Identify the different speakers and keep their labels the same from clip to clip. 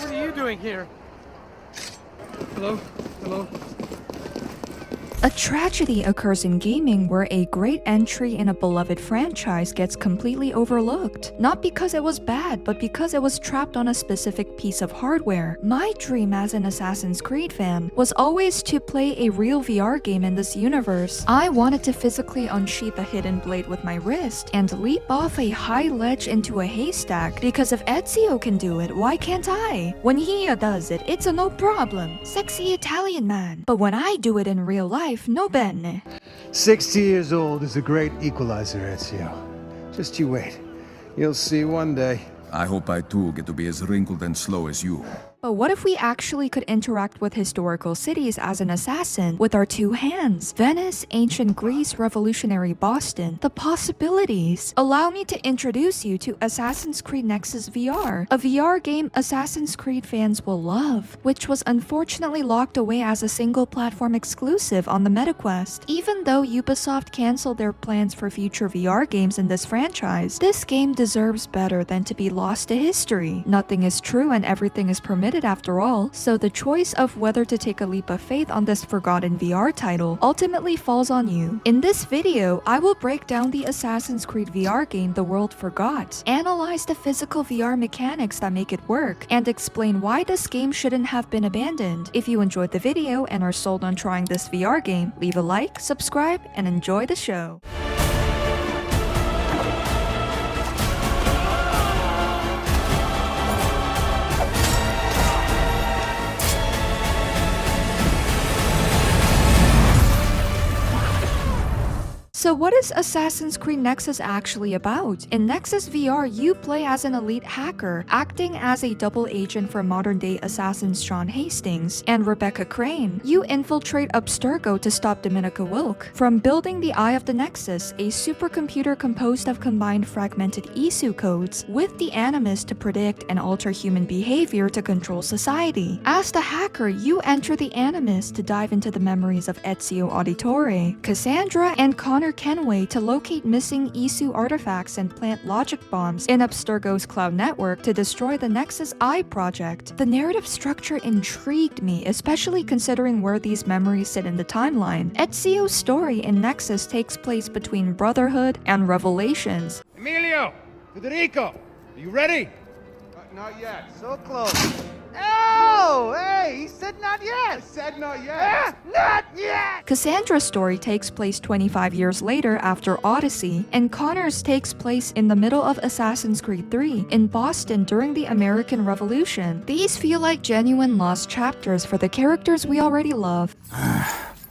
Speaker 1: What are you doing here? Hello? Hello?
Speaker 2: A tragedy occurs in gaming where a great entry in a beloved franchise gets completely overlooked. Not because it was bad, but because it was trapped on a specific piece of hardware. My dream as an Assassin's Creed fan was always to play a real VR game in this universe. I wanted to physically unsheath a hidden blade with my wrist and leap off a high ledge into a haystack, because if Ezio can do it, why can't I? When he does it, it's a no problem. Sexy Italian man. But when I do it in real life, no bene.
Speaker 3: 60 years old is a great equalizer, Ezio. Just you wait. You'll see one day.
Speaker 4: I hope I too get to be as wrinkled and slow as you.
Speaker 2: But what if we actually could interact with historical cities as an assassin with our two hands? Venice, ancient Greece, revolutionary Boston. The possibilities. Allow me to introduce you to Assassin's Creed Nexus VR, a VR game Assassin's Creed fans will love, which was unfortunately locked away as a single platform exclusive on the MetaQuest. Even though Ubisoft canceled their plans for future VR games in this franchise, this game deserves better than to be lost to history. Nothing is true and everything is permitted after all, so the choice of whether to take a leap of faith on this forgotten VR title ultimately falls on you. In this video, I will break down the Assassin's Creed VR game the world forgot, analyze the physical VR mechanics that make it work, and explain why this game shouldn't have been abandoned. If you enjoyed the video and are sold on trying this VR game, leave a like, subscribe, and enjoy the show. So what is Assassin's Creed Nexus actually about? In Nexus VR, you play as an elite hacker, acting as a double agent for modern-day assassins Sean Hastings and Rebecca Crane. You infiltrate Abstergo to stop Dominica Wilk from building the Eye of the Nexus, a supercomputer composed of combined fragmented ISU codes with the Animus to predict and alter human behavior to control society. As the hacker, you enter the Animus to dive into the memories of Ezio Auditore, Cassandra, and Connor Kenway to locate missing ISU artifacts and plant logic bombs in Abstergo's cloud network to destroy the Nexus Eye project. The narrative structure intrigued me, especially considering where these memories sit in the timeline. Ezio's story in Nexus takes place between Brotherhood and Revelations.
Speaker 3: Emilio! Federico! Are you ready?
Speaker 5: Not yet. So close. Oh! Hey! He said not yet!
Speaker 3: I said not yet!
Speaker 5: Not yet!
Speaker 2: Cassandra's story takes place 25 years later after Odyssey, and Connor's takes place in the middle of Assassin's Creed 3 in Boston during the American Revolution. These feel like genuine lost chapters for the characters we already love.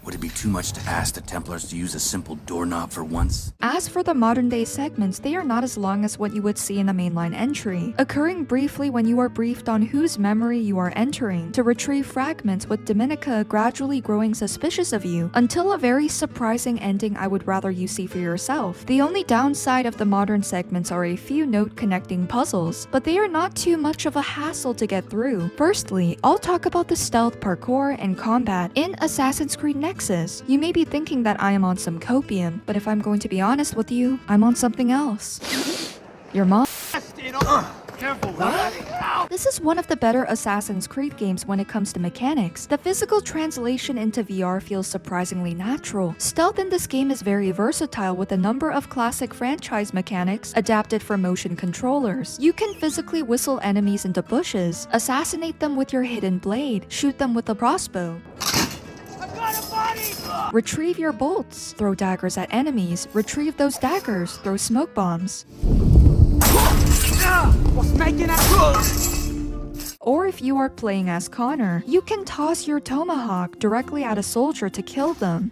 Speaker 6: Would it be too much to ask the Templars to use a simple doorknob for once?
Speaker 2: As for the modern-day segments, they are not as long as what you would see in a mainline entry, occurring briefly when you are briefed on whose memory you are entering, to retrieve fragments with Dominica gradually growing suspicious of you, until a very surprising ending I would rather you see for yourself. The only downside of the modern segments are a few note-connecting puzzles, but they are not too much of a hassle to get through. Firstly, I'll talk about the stealth, parkour, and combat in Assassin's Creed Nexus. You may be thinking that I am on some copium, but if I'm going to be honest with you, I'm on something else. Your mom?
Speaker 1: Careful,
Speaker 2: This is one of the better Assassin's Creed games when it comes to mechanics. The physical translation into VR feels surprisingly natural. Stealth in this game is very versatile with a number of classic franchise mechanics adapted for motion controllers. You can physically whistle enemies into bushes, assassinate them with your hidden blade, shoot them with a crossbow. Retrieve your bolts, throw daggers at enemies, retrieve those daggers, throw smoke bombs. Or if you are playing as Connor, you can toss your tomahawk directly at a soldier to kill them.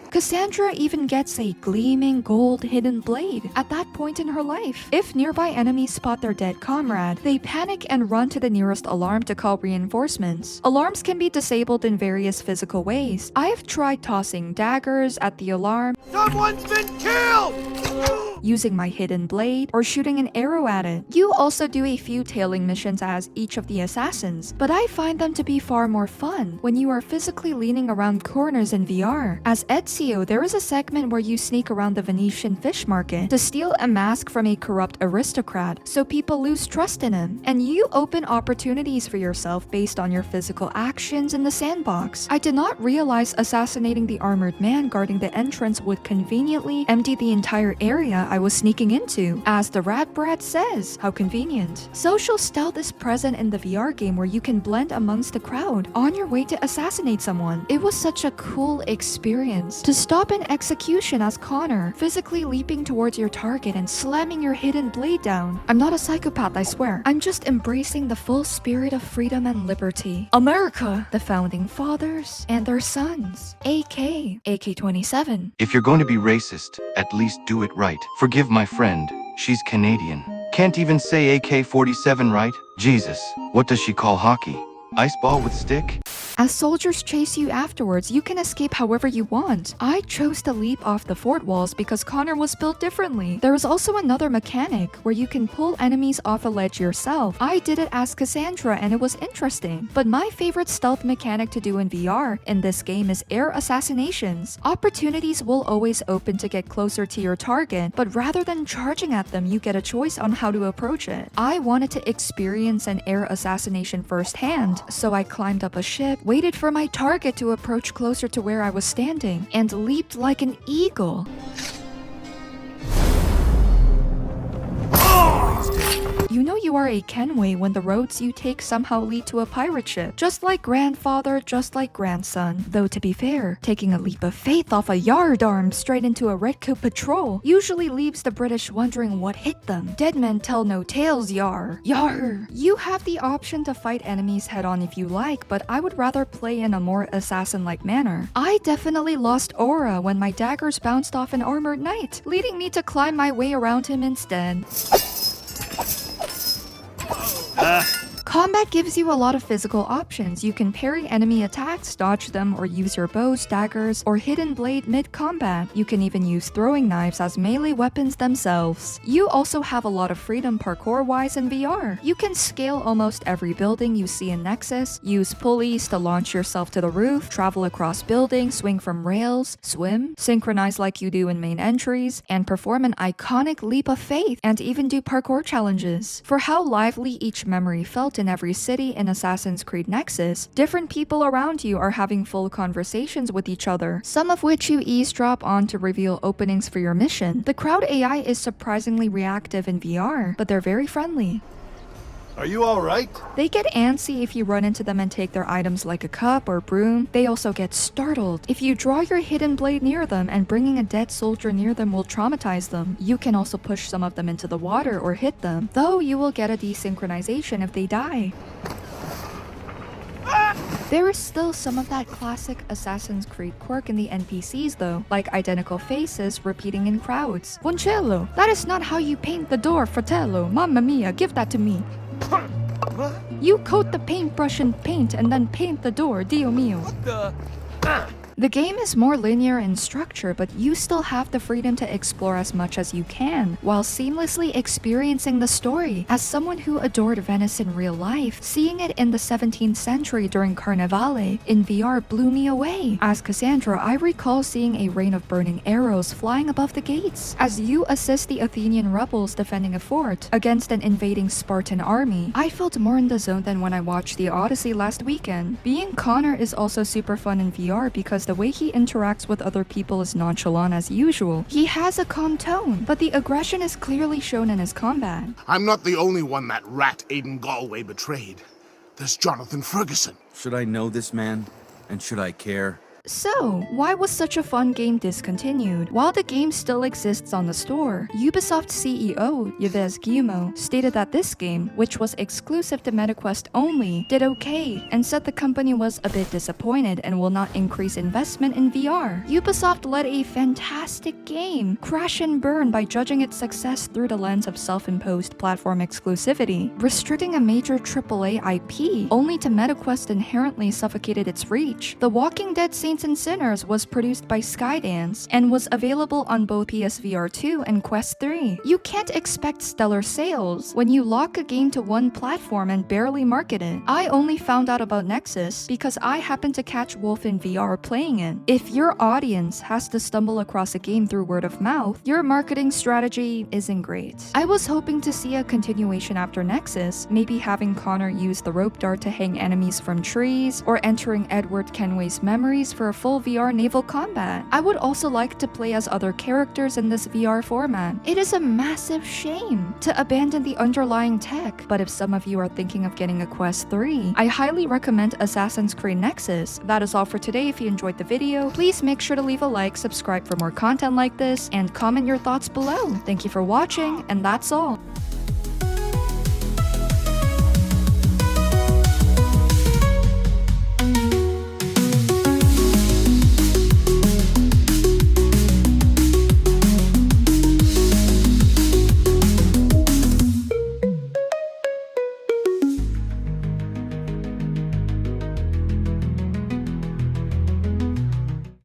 Speaker 2: Cassandra even gets a gleaming gold hidden blade at that point in her life. If nearby enemies spot their dead comrade, they panic and run to the nearest alarm to call reinforcements. Alarms can be disabled in various physical ways. I have tried tossing daggers at the alarm.
Speaker 5: Someone's been killed!
Speaker 2: using my hidden blade, or shooting an arrow at it. You also do a few tailing missions as each of the assassins, but I find them to be far more fun when you are physically leaning around corners in VR. As Ezio, there is a segment where you sneak around the Venetian fish market to steal a mask from a corrupt aristocrat, so people lose trust in him, and you open opportunities for yourself based on your physical actions in the sandbox. I did not realize assassinating the armored man guarding the entrance would conveniently empty the entire area I was sneaking into. As the rat brat says, how convenient. Social stealth is present in the VR game where you can blend amongst the crowd on your way to assassinate someone. It was such a cool experience to stop an execution as Connor, physically leaping towards your target and slamming your hidden blade down. I'm not a psychopath, I swear. I'm just embracing the full spirit of freedom and liberty. America, the founding fathers, and their sons. AK-27.
Speaker 7: If you're going to be racist, at least do it right. Forgive my friend, she's Canadian. Can't even say AK-47 right? Jesus, what does she call hockey? Ice ball with stick?
Speaker 2: As soldiers chase you afterwards, you can escape however you want. I chose to leap off the fort walls because Connor was built differently. There is also another mechanic where you can pull enemies off a ledge yourself. I did it as Cassandra and it was interesting. But my favorite stealth mechanic to do in VR in this game is air assassinations. Opportunities will always open to get closer to your target, but rather than charging at them, you get a choice on how to approach it. I wanted to experience an air assassination firsthand, so I climbed up a ship, waited for my target to approach closer to where I was standing, and leaped like an eagle. You know you are a Kenway when the roads you take somehow lead to a pirate ship. Just like grandfather, just like grandson. Though to be fair, taking a leap of faith off a yardarm straight into a Redcoat patrol usually leaves the British wondering what hit them. Dead men tell no tales, yar. Yar! You have the option to fight enemies head on if you like, but I would rather play in a more assassin-like manner. I definitely lost aura when my daggers bounced off an armored knight, leading me to climb my way around him instead. Combat gives you a lot of physical options. You can parry enemy attacks, dodge them, or use your bows, daggers, or hidden blade mid-combat. You can even use throwing knives as melee weapons themselves. You also have a lot of freedom parkour-wise in VR. You can scale almost every building you see in Nexus, use pulleys to launch yourself to the roof, travel across buildings, swing from rails, swim, synchronize like you do in main entries, and perform an iconic leap of faith, and even do parkour challenges. For how lively each memory felt in every city in Assassin's Creed Nexus, different people around you are having full conversations with each other, some of which you eavesdrop on to reveal openings for your mission. The crowd AI is surprisingly reactive in VR, but they're very friendly.
Speaker 5: Are you alright?
Speaker 2: They get antsy if you run into them and take their items like a cup or broom. They also get startled if you draw your hidden blade near them, and bringing a dead soldier near them will traumatize them. You can also push some of them into the water or hit them, though you will get a desynchronization if they die. There is still some of that classic Assassin's Creed quirk in the NPCs though, like identical faces repeating in crowds. Boncello, that is not how you paint the door, fratello. Mamma mia, give that to me. You coat the paintbrush in paint and then paint the door, Dio mio. The game is more linear in structure, but you still have the freedom to explore as much as you can, while seamlessly experiencing the story. As someone who adored Venice in real life, seeing it in the 17th century during Carnevale in VR blew me away. As Cassandra, I recall seeing a rain of burning arrows flying above the gates, as you assist the Athenian rebels defending a fort against an invading Spartan army. I felt more in the zone than when I watched the Odyssey last weekend. Being Connor is also super fun in VR because the way he interacts with other people is nonchalant as usual. He has a calm tone, but the aggression is clearly shown in his combat.
Speaker 8: I'm not the only one that rat Aiden Galway betrayed. There's Jonathan Ferguson.
Speaker 6: Should I know this man? And should I care?
Speaker 2: So, why was such a fun game discontinued? While the game still exists on the store, Ubisoft CEO Yves Guillemot stated that this game, which was exclusive to MetaQuest only, did okay, and said the company was a bit disappointed and will not increase investment in VR. Ubisoft led a fantastic game crash and burn by judging its success through the lens of self-imposed platform exclusivity. Restricting a major AAA IP only to MetaQuest inherently suffocated its reach. The Walking Dead Saints Saints and Sinners was produced by Skydance and was available on both PSVR 2 and Quest 3. You can't expect stellar sales when you lock a game to one platform and barely market it. I only found out about Nexus because I happened to catch Wolf in VR playing it. If your audience has to stumble across a game through word of mouth, your marketing strategy isn't great. I was hoping to see a continuation after Nexus, maybe having Connor use the rope dart to hang enemies from trees, or entering Edward Kenway's memories for a full VR naval combat. I would also like to play as other characters in this VR format. It is a massive shame to abandon the underlying tech, but if some of you are thinking of getting a Quest 3, I highly recommend Assassin's Creed Nexus. That is all for today. If you enjoyed the video, please make sure to leave a like, subscribe for more content like this, and comment your thoughts below. Thank you for watching, and that's all.